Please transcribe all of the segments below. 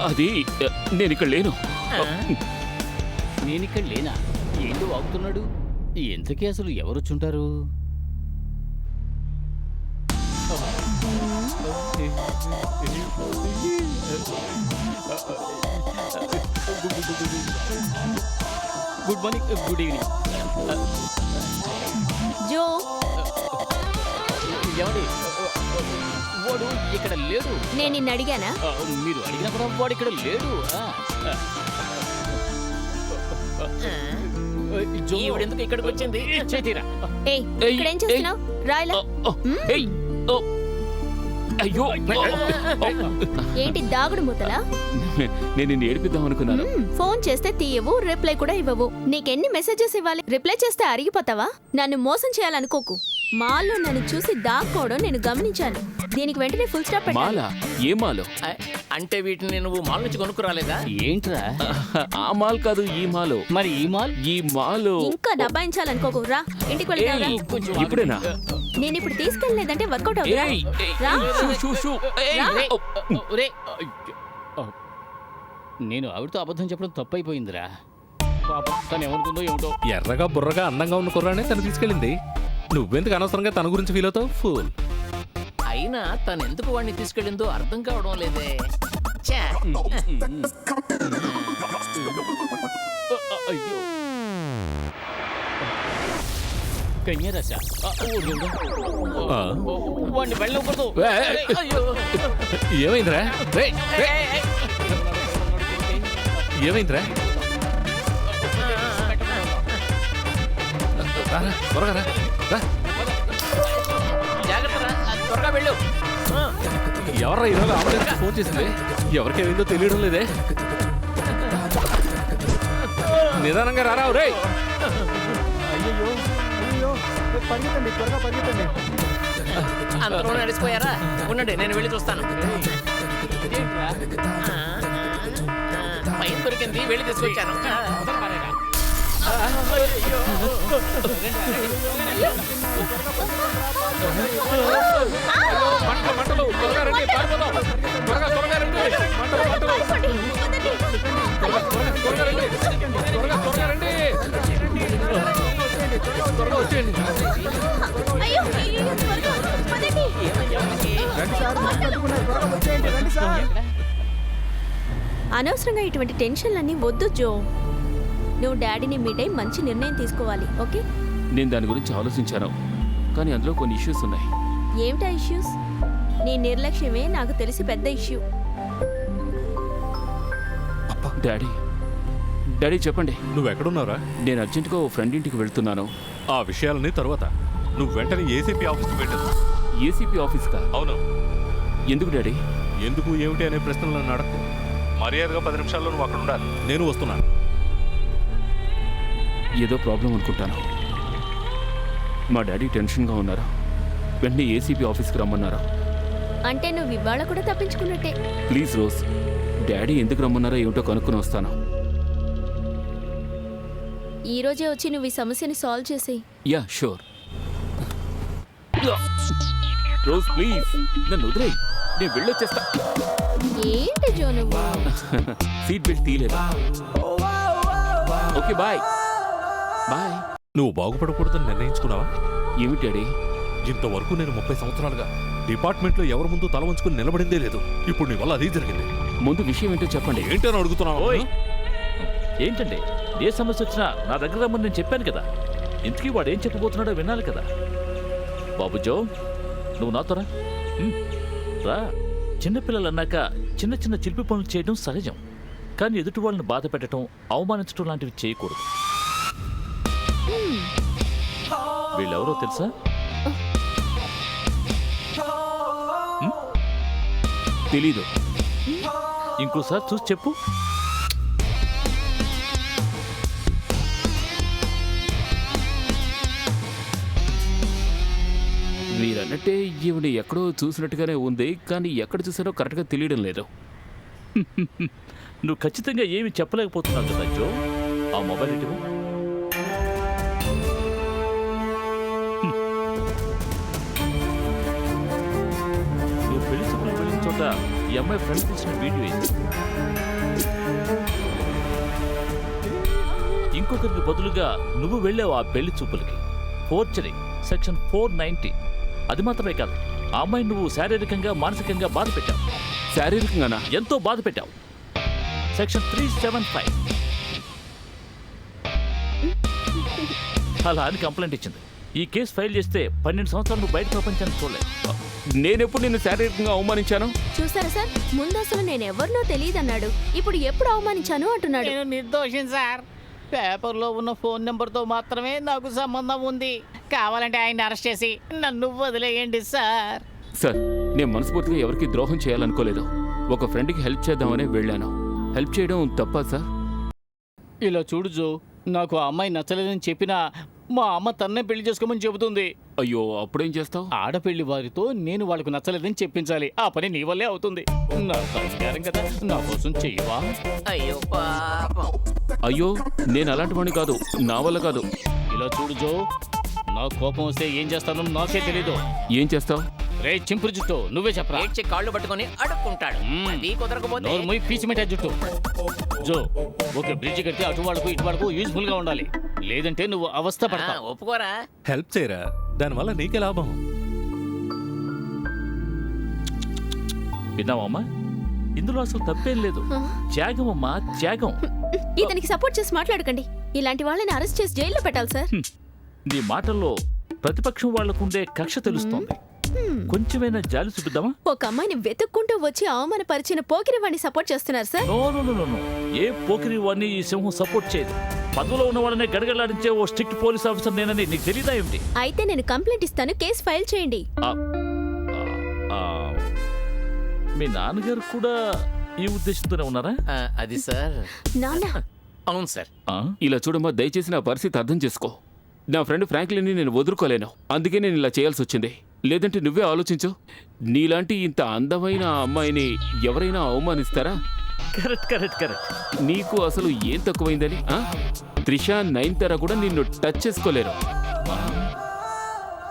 అది నేను ఇక్కడ లేను. నేనిక్కడ లేనా? ఏంటో వాగుతున్నాడు. ఎంతకీ అసలు ఎవరొచ్చుంటారు? Good morning, good evening. జో, ఎవడి వాడు ఇక్కడ లేడు. నేను నిన్ను అడిగానా? మీరు అడిగినప్పుడు వాడు ఇక్కడ లేడు. ఈవిడెందుకు ఇక్కడికి వచ్చింది? చేతిరా. ఏయ్, ఇక్కడేం చేస్తున్నావు? రాయలా. అయ్యో, ఏంటి దాగుడు మూతలా? నేను నిన్ను ఏడిపిద్దాం అనుకున్నాను. ఫోన్ చేస్తే తీయవు, రిప్లై కూడా ఇవ్వవు. నీకెన్ని మెసేజెస్ ఇవ్వాలి? రిప్లై చేస్తే అరిగిపోతావా? నన్ను మోసం చేయాలనుకోకు. మాల్లో నన్ను చూసి దాక్కోవడం నేను గమనించాను. దీనికి వెంటనే ఫుల్ స్టాప్ పెట్టాలి. మాలా? ఏ మాలో? అంటే వీటిని నువ్వు మాల్ నుంచి కొనుక్కురాలేదా? ఏంట్రా? ఆ మాల్ కాదు, ఈ మాలో. మరి ఈ మాల్? ఈ మాలో ఇంకా దబాయించాలనుకోకు. రా, ఇంటికి వెళ్తావురా? ఇప్పుడేనా? నేను ఇప్పుడు తీసుకెళ్ళలేదంటే వర్కౌట్ అవుతుందా? రా. నేను ఆవిడతో అబద్ధం చెప్పడం తప్పైపోయిందిరా. పాపం తను ఏమనుకుందో ఏమిటో. ఎర్రగా బుర్రగా అందంగా ఉన్న కుర్రానే తను తీసుకెళ్ళింది. నువ్వెందుకు అనవసరంగా తన గురించి ఫీల్ అవుతావు? ఫూల్. అయినా తను ఎందుకు వాడిని తీసుకెళ్ళిందో అర్థం కావడం లేదే. ఛే! అయ్యో కన్యరస. వాడిని వెళ్ళకూడదు. ఏమైందిరా? ఏమైందిరా? త్వరగా రా. జాగ్రత్త, త్వరగా వెళ్ళు. ఎవర్రా ఈరోజు అంబులెన్స్ ఫోన్ చేసింది? ఎవరికేమైందో తెలియడం లేదే. నిదానంగా రారా. రే అందరూ నడిచిపోయారా? ఉండండి, నేను వెళ్ళి చూస్తాను. పైన దొరికింది, వెళ్ళి తీసుకొచ్చాను. మంటలు త్వరగా రండి, పారిపోదాం. త్వరగా త్వరగా రండి. మంటలు త్వరగా రండి. త్వరగా రండి. త్వరగా వచ్చేయండి. అనవసరంగా ఇటువంటి టెన్షన్లన్నీ వద్దు జో. నువ్వు డాడీని మీట్ అయి మంచి నిర్ణయం తీసుకోవాలి. ఓకే? నేను దాని గురించి ఆలోచించాను, కానీ అందులో కొన్ని ఇష్యూస్ ఉన్నాయి. ఏమిటా ఇష్యూస్? నీ నిర్లక్ష్యమే నాకు తెలిసి పెద్ద ఇష్యూ. డాడీ, డాడీ చెప్పండి. నువ్వెక్కడున్నావురా? నేను అర్జెంటుగా ఓ ఫ్రెండ్ ఇంటికి వెళ్తున్నాను. ఆ విషయాలని తర్వాత నువ్వు వెంటనే ఏసీపీ ఆఫీస్కి వెళ్ళు. ఏసీపీ ఆఫీస్కా? అవును. ఎందుకు డాడీ? ఎందుకు ఏమిటి అనే ప్రశ్నలు నన్ను అడగకు. మర్యాదగా 10 నిమిషాల్లో నువ్వు అక్కడ ఉండాలి. నేను వస్తున్నాను. ఏదో ప్రాబ్లం అనుకుంటాను. మా డాడీ టెన్షన్గా ఉన్నారు. వెంటనే ఏసీపీ ఆఫీస్కి రమ్మన్నారు. అంటే నువ్వు ఇవాళ కూడా తప్పించుకున్నట్టే. ప్లీజ్ రోజ్, డాడీ ఎందుకు రమ్మన్నారో ఏమిటో కనుక్కుని వస్తాను. ఈ రోజే వచ్చి నువ్వు ఈ సమస్యని సాల్వ్ చేసేయి. Yeah, sure. రోజ్ ప్లీజ్ నన్ను వదిలేయ్, నేను వెళ్ళొచ్చేస్తా. ఏంటి జో నువ్వు? సీట్ బెల్ట్ తీయలేదు. Okay, bye bye. నువ్వు బాగుపడకూడదని నిర్ణయించుకున్నావా? ఏమిటి డాడీ? ఇంతవరకు నేను 30 సంవత్సరాలుగా డిపార్ట్మెంట్లో ఎవరి ముందు తల వంచుకుని నిలబడిందే లేదు. ఇప్పుడు నీ వల్ల అదే జరిగింది. ముందు విషయం ఏంటో చెప్పండి. ఏంటని అడుగుతున్నావు? ఏంటండి, ఏ సమస్య వచ్చినా నా దగ్గర రమ్మని నేను చెప్పాను కదా. ఇంతకీ వాడు ఏం చెప్పబోతున్నాడో వినాలి కదా. బాబు జో, నువ్వు నాతో రా. రా. చిన్నపిల్లలు అన్నాక చిన్న చిన్న చిలిపి పనులు చేయడం సహజం, కానీ ఎదుటి వాళ్ళని బాధ పెట్టడం, అవమానించడం లాంటివి చేయకూడదు. వీళ్ళెవరో తెలుసా? తెలీదు. ఇంకోసారి చూసి చెప్పు. మీరన్నట్టే ఈవిడ ఎక్కడో చూసినట్టుగానే ఉంది, కానీ ఎక్కడ చూసారో కరెక్ట్గా తెలియడం లేదు. నువ్వు ఖచ్చితంగా ఏమి చెప్పలేకపోతున్నావు కదా జో. ఆ మొబైల్ ఇటువు. నువ్వు పెళ్లి చూపులకు వెళ్ళిన చోట ఈ అమ్మాయి ఫ్రెండ్ తీసిన వీడియో ఇది. ఇంకొకరికి బదులుగా నువ్వు వెళ్ళావు ఆ పెళ్లి చూపులకి. Forgery section 490. అది మాత్రమే కాదు, ఆ అమ్మాయిని నువ్వు శారీరకంగా మానసికంగా బాధ పెట్టావు. శారీరకంగానా? ఎంతో బాధ పెట్టావు. సెక్షన్ 375. అలా అని కంప్లైంట్ ఇచ్చింది. ఈ కేసు ఫైల్ చేస్తే 12 సంవత్సరాలు నువ్వు బయట ప్రపంచాన్ని చూడలేదు. నేనెప్పుడు నిన్ను శారీరకంగా అవమానించాను? చూసారా సార్, ముందు అసలు నేను ఎవరినో తెలియదన్నాడు, ఇప్పుడు ఎప్పుడు అవమానించాను అంటున్నాడు. నేను నిర్దోషం సార్. పేపర్లో ఉన్న ఫోన్ నెంబర్తో మాత్రమే నాకు సంబంధం ఉంది. కావాలంటే ఆయన అరెస్ట్ చేసి నన్ను వదిలేయండి సార్. సార్, నేను మనస్ఫూర్తిగా ఎవరికి ద్రోహం చేయాలనుకోలేదు. ఒక ఫ్రెండ్కి హెల్ప్ చేద్దామని వెళ్ళాను. హెల్ప్ చేయడం తప్పా సార్? ఇలా చూడు జో, నాకు ఆ అమ్మాయి నచ్చలేదని చెప్పినా మా అమ్మ తన్నే పెళ్లి చేసుకోమని చెబుతుంది. అయ్యో, అప్పుడేం చేస్తావు? ఆడపెళ్లి వారితో నేను వాళ్ళకు నచ్చలేదని చెప్పించాలి. ఆ పని నీ వల్లే అవుతుంది. నా సంస్కారం కదా, నా కోసం చెయ్యవా? అయ్యో పాపం. అయ్యో, నేను అలాంటి వాడిని కాదు, నా వల్ల కాదు. ఇలా చూడు జో, నా కోపం వస్తే ఏం చేస్తానో నాకే తెలీదు. ఏం చేస్తావు? రే చింపురు జుట్టు, నువ్వే చెప్పరా. ఏడ్చి కాళ్ళు పట్టుకొని అడుక్కుంటాడు. అది కుదరకపోతే నోరు మూయి, పీచి మిఠాయి జుట్టు. జో, ఓకే, బ్రిడ్జ్ కడితే అటు వాళ్ళకు ఇటు వాళ్ళకు యూజ్ఫుల్ గా ఉండాలి. లేదంటే నువ్వు అవస్థ పడతావు. ఒప్పుకోరా? హెల్ప్ చేయరా, దానివల్ల నీకే లాభం. విన్నావమ్మా, ఇందులో అసలు తప్పేం లేదు. త్యాగం అమ్మా, త్యాగం. ఇతనికి సపోర్ట్ చేసి మాట్లాడకండి. ఇలాంటి వాళ్ళని అరెస్ట్ చేసి జైల్లో పెట్టాలి సార్. నీ మాటల్లో ప్రతిపక్షం వాళ్లకుండే కక్ష తెలుస్తోంది. కొంచెమైనా జాలి చూపిద్దామా? ఒక అమ్మాయిని వెతుక్కుంటూ వచ్చి అవమానపరిచిన పోకిరి వాడిని సపోర్ట్ చేస్తున్నారు sir. No no no no. ఏ పోకిరి వాడిని ఈ సింహం సపోర్ట్ చేయదు. పదవిలో ఉన్న వాళ్ళని గడగడలాడించే ఓ స్ట్రిక్ట్ పోలీస్ ఆఫీసర్ నేనని నీకు తెలియదా ఏమిటి? అయితే నేను కంప్లైంట్ ఇస్తాను, కేసు ఫైల్ చేయండి. ఆ, ఆ, మీ నాన్నగారు కూడా ఈ ఉద్దేశంతోనే ఉన్నారా? అది సార్. నాన్న, అవును సార్. ఆ? ఇలా చూడమ్మా, దయచేసి నా పరిస్థితి అర్థం చేసుకో. నా ఫ్రెండ్ ఫ్రాంక్లిన్ని నేను వదులుకోలేను, అందుకే నేను ఇలా చేయాల్సి వచ్చింది. లేదంటే నువ్వే ఆలోచించు, నీలాంటి ఇంత అందమైన అమ్మాయిని ఎవరైనా అవమానిస్తారా? Correct correct correct. నీకు అసలు ఏం తక్కువైందని? త్రిష, నయనతార కూడా నిన్ను టచ్ చేసుకోలేరు.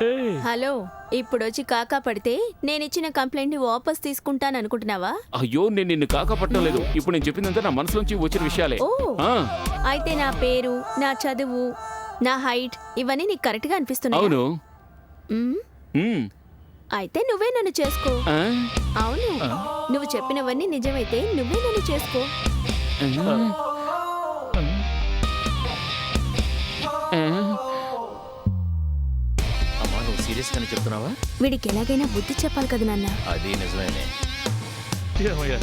ఏయ్, హలో, ఇప్పుడు వచ్చి కాకా పడితే నేను ఇచ్చిన కంప్లైంట్ ని వాపస్ తీసుకుంటాను అనుకుంటున్నావా? అయ్యో, నేను నిన్ను కాకపట్టలేదు. ఇప్పుడు నేను చెప్పిందంతా నా మనసులోంచి వచ్చిన విషయాలే. ఓ, ఆ, అయితే నా పేరు, నా చదువు, నా హైట్ ఇవన్నీ నీకు కరెక్ట్ గా అనిపిస్తున్నాయి. అవును. ఉమ్, అయితే నువ్వే నన్ను చేసుకో. ఆ, అవును, నువ్వు చెప్పినవన్నీ నిజమైతే నువ్వే నన్ను చేసుకో. ఆ, అమ్మా, నువ్వు సీరియస్ గానే చెప్తున్నావా? వీడికి ఎలాగైనా బుద్ధి చెప్పాలి కదా నాన్న. అది నిజమేనే. ఏమయ్యా,